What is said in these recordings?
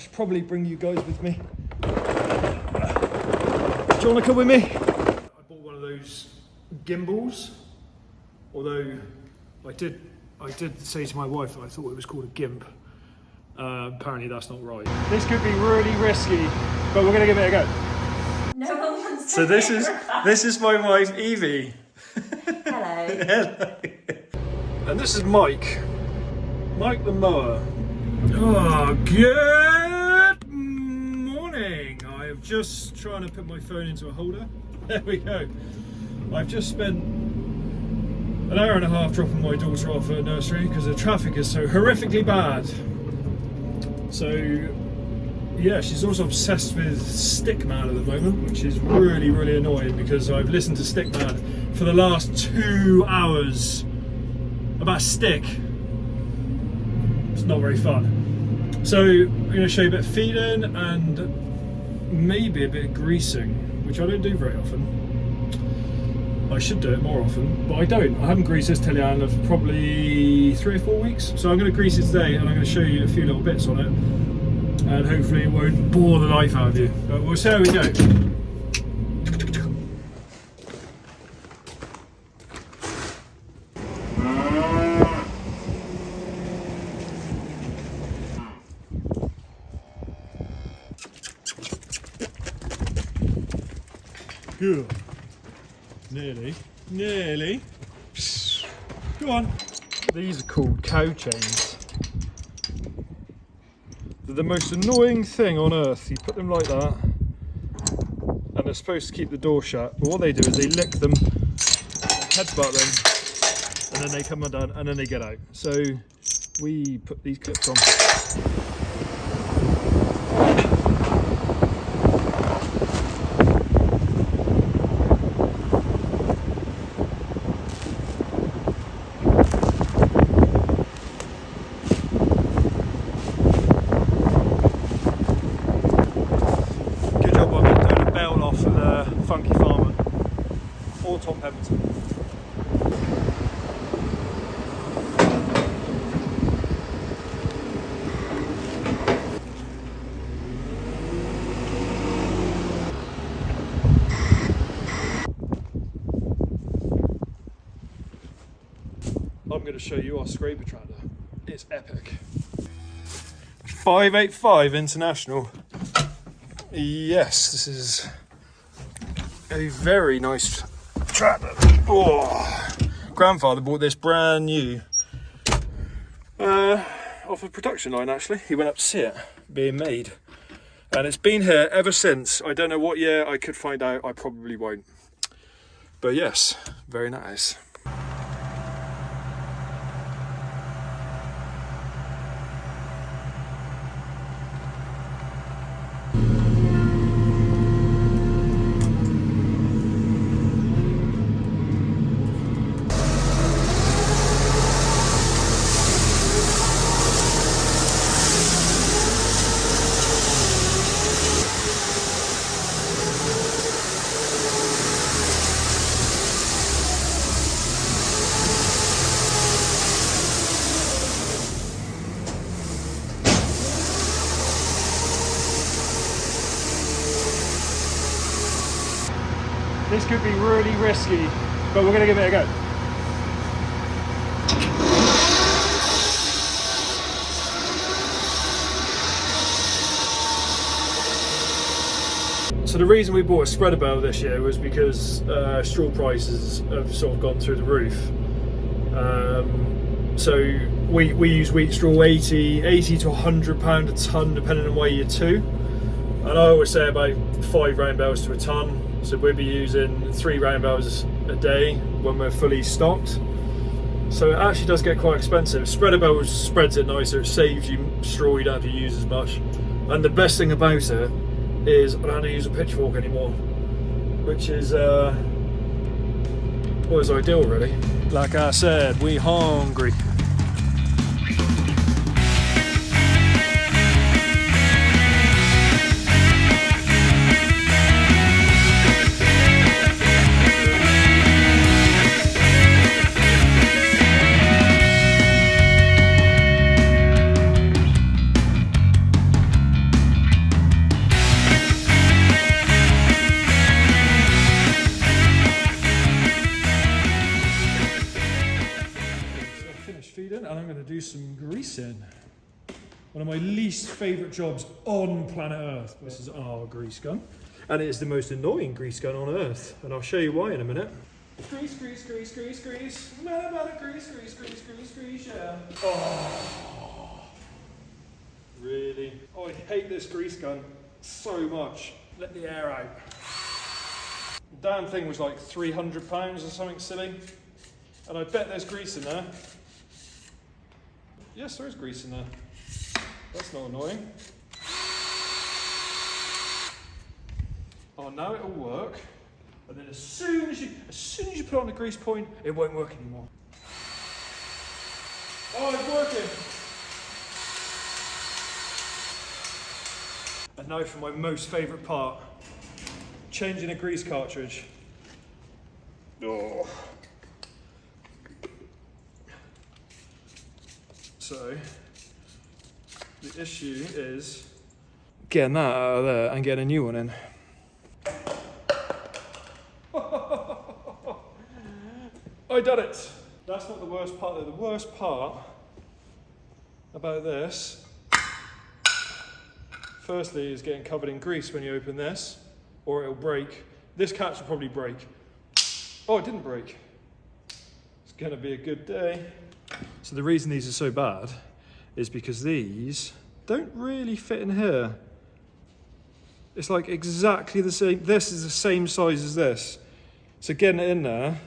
should probably bring you guys with me. Do you want to come with me? I bought one of those gimbals, although I did say to my wife that I thought it was called a gimp. Apparently that's not right. This could be really risky, but we're gonna give it a go. No one wants to. So this is my wife Evie. Hello. Hello. And this is Mike the mower. Oh, good morning. I'm just trying to put my phone into a holder. There we go. I've just spent an hour and a half dropping my daughter off at nursery because the traffic is so horrifically bad. So yeah, she's also obsessed with Stickman at the moment, which is really, really annoying because I've listened to Stickman for the last 2 hours about stick. It's not very fun. So I'm going to show you a bit of feeding and maybe a bit of greasing, which I don't do very often. I should do it more often, but I don't. I haven't greased this Telian for probably 3 or 4 weeks. So I'm going to grease it today and I'm going to show you a few little bits on it. And hopefully it won't bore the life out of you. But we'll see how we go. Good. Nearly. Go on. These are called cow chains. They're the most annoying thing on earth. You put them like that, and they're supposed to keep the door shut. But what they do is they lick them, headbutt them, and then they come undone, and then they get out. So we put these clips on. Funky Farmer or Tom Pemberton. I'm going to show you our scraper tractor. It's epic. 585 International. Yes, this is a very nice tractor. Oh, grandfather bought this brand new off a production line actually. He went up to see it being made. And it's been here ever since. I don't know what year, I could find out, I probably won't. But yes, very nice. This could be really risky, but we're going to give it a go. So the reason we bought a spreader bale this year was because straw prices have sort of gone through the roof. So we use wheat straw 80 to £100 a tonne depending on where you're to. And I always say about 5 round bales to a tonne. So we'll be using 3 round bales a day when we're fully stocked. So it actually does get quite expensive. Spreader bale spreads it nicer, it saves you straw, you don't have to use as much. And the best thing about it is I don't have to use a pitchfork anymore, which is was ideal really. Like I said, we hungry. One of my least favourite jobs on planet Earth. This is our grease gun. And it is the most annoying grease gun on Earth. And I'll show you why in a minute. Grease, grease, grease, grease, grease. Grease, grease, grease, grease, grease, yeah. Oh. Really? Oh, I hate this grease gun so much. Let the air out. The damn thing was like £300 or something silly. And I bet there's grease in there. Yes, there is grease in there. That's not annoying. Oh, now it'll work. And then as soon as you put it on the grease point, it won't work anymore. Oh, it's working. And now for my most favourite part, changing a grease cartridge. Oh. So, the issue is getting that out of there and getting a new one in. I done it. That's not the worst part though. The worst part about this, firstly, is getting covered in grease when you open this, or it'll break. This catch will probably break. Oh, it didn't break. It's gonna be a good day. So the reason these are so bad is because these don't really fit in here. It's like exactly the same. This is the same size as this. So getting it in there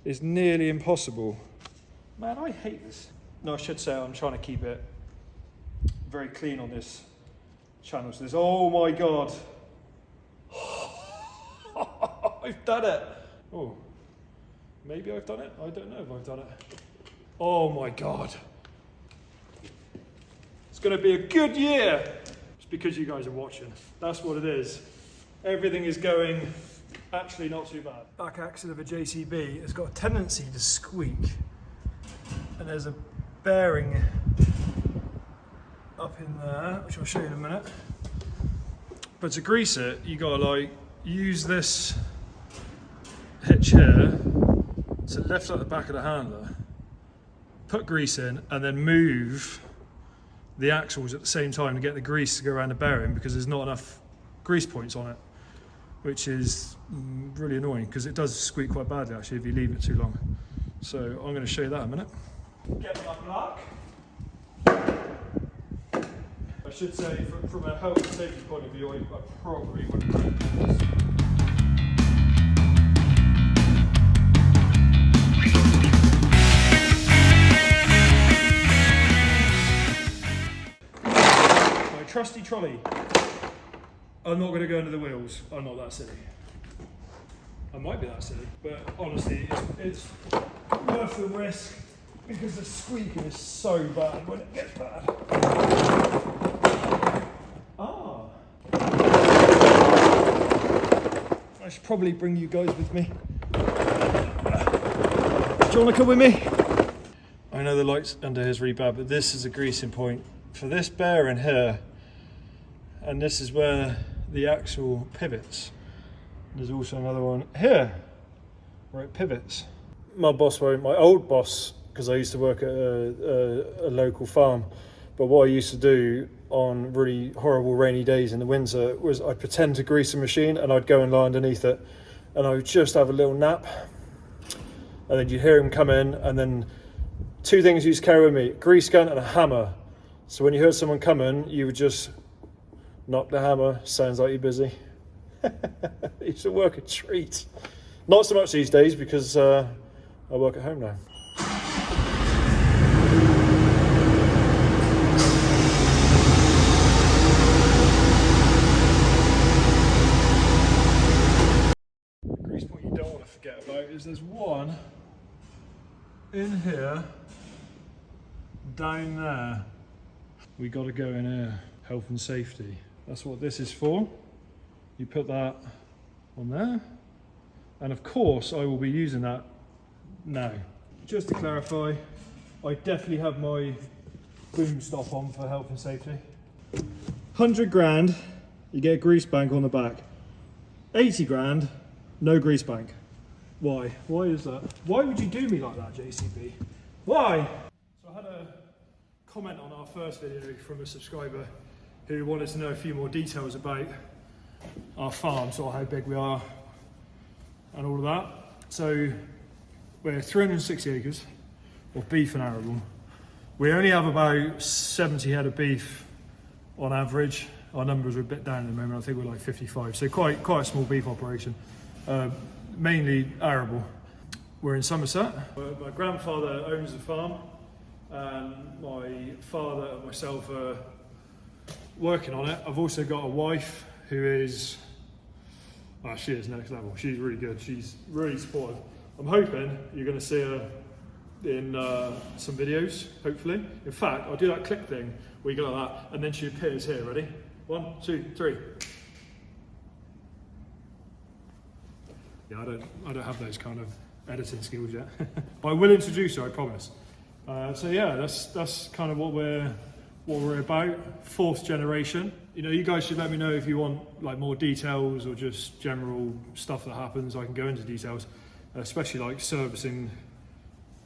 is nearly impossible. Man, I hate this. No, I should say I'm trying to keep it very clean on this channel. So there's, oh my God. I've done it. Oh, maybe I've done it. I don't know if I've done it. Oh my God. It's gonna be a good year. It's because you guys are watching. That's what it is. Everything is going actually not too bad. Back axle of a JCB has got a tendency to squeak. And there's a bearing up in there, which I'll show you in a minute. But to grease it, you gotta like use this hitch here to lift up the back of the handler, put grease in, and then move the axles at the same time to get the grease to go around the bearing, because there's not enough grease points on it, which is really annoying because it does squeak quite badly actually if you leave it too long. So I'm going to show you that in a minute. Get my block. I should say from a health and safety point of view, I probably wouldn't recommend this. My trusty trolley. I'm not going to go under the wheels. I'm not that silly. I might be that silly, but honestly, it's worth the risk because the squeaking is so bad when it gets bad. Ah. I should probably bring you guys with me. Do you want to come with me? I know the lights under here is really bad, but this is a greasing point for this bearing here. And this is where the axle pivots. There's also another one here where it pivots. My old boss, because I used to work at a local farm, but what I used to do on really horrible rainy days in the winter was I'd pretend to grease a machine and I'd go and lie underneath it and I would just have a little nap, and then you'd hear him come in, and then two things you used to carry with me: grease gun and a hammer. So when you heard someone coming, you would just knock the hammer. Sounds like you're busy. It used to work a treat. Not so much these days because I work at home now. The grease point you don't want to forget about is there's one in here, down there. We got to go in here. Health and safety. That's what this is for. You put that on there, and of course I will be using that now. Just to clarify, I definitely have my boom stop on for health and safety. 100 grand, you get a grease bank on the back. 80 grand, no grease bank. Why? Why is that? Why would you do me like that, JCB? Why? So comment on our first video from a subscriber who wanted to know a few more details about our farm, sort of how big we are and all of that. So we're 360 acres of beef and arable. We only have about 70 head of beef on average. Our numbers are a bit down at the moment. I think we're like 55, so quite a small beef operation, mainly arable. We're in Somerset. My grandfather owns the farm, and my father and myself are working on it. I've also got a wife who is, she is next level. She's really good. She's really supportive. I'm hoping you're going to see her in some videos, hopefully. In fact, I'll do that click thing where you go like that, and then she appears here. Ready? 1, 2, 3. Yeah, I don't have those kind of editing skills yet. I will introduce her, I promise. So yeah, that's kind of what we're about. 4th generation. You know, you guys should let me know if you want like more details or just general stuff that happens. I can go into details, especially like servicing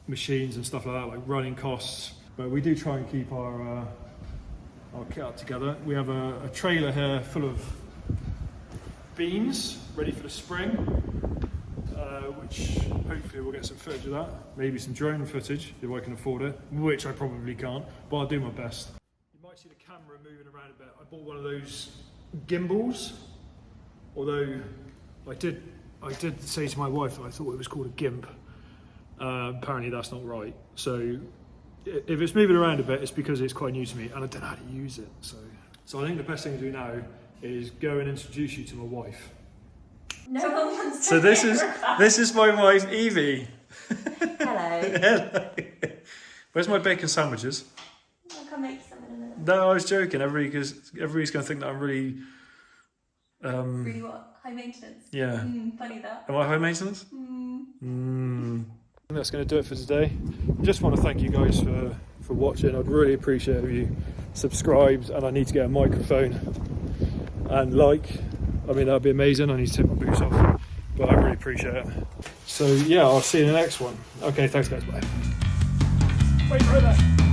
machines and stuff like that, like running costs. But we do try and keep our kit up together. We have a trailer here full of beans ready for the spring, which hopefully we'll get some footage of that. Maybe some drone footage if I can afford it, which I probably can't, but I'll do my best. You might see the camera moving around a bit. I bought one of those gimbals, although I did say to my wife that I thought it was called a gimp. Apparently that's not right. So if it's moving around a bit, it's because it's quite new to me and I don't know how to use it. So I think the best thing to do now is go and introduce you to my wife. No one wants to So this is my wife, Evie. Hello. Hello. Where's my bacon sandwiches? I'll come make some in a minute. No, I was joking. Everybody's going to think that I'm really. Really what? High maintenance? Yeah. Funny that. Am I high maintenance? That's going to do it for today. Just want to thank you guys for watching. I'd really appreciate it if you subscribed, and I need to get a microphone and I mean, that'd be amazing. I need to take my boots off, but I really appreciate it. So yeah, I'll see you in the next one. Okay, thanks guys, bye. Wait, right there.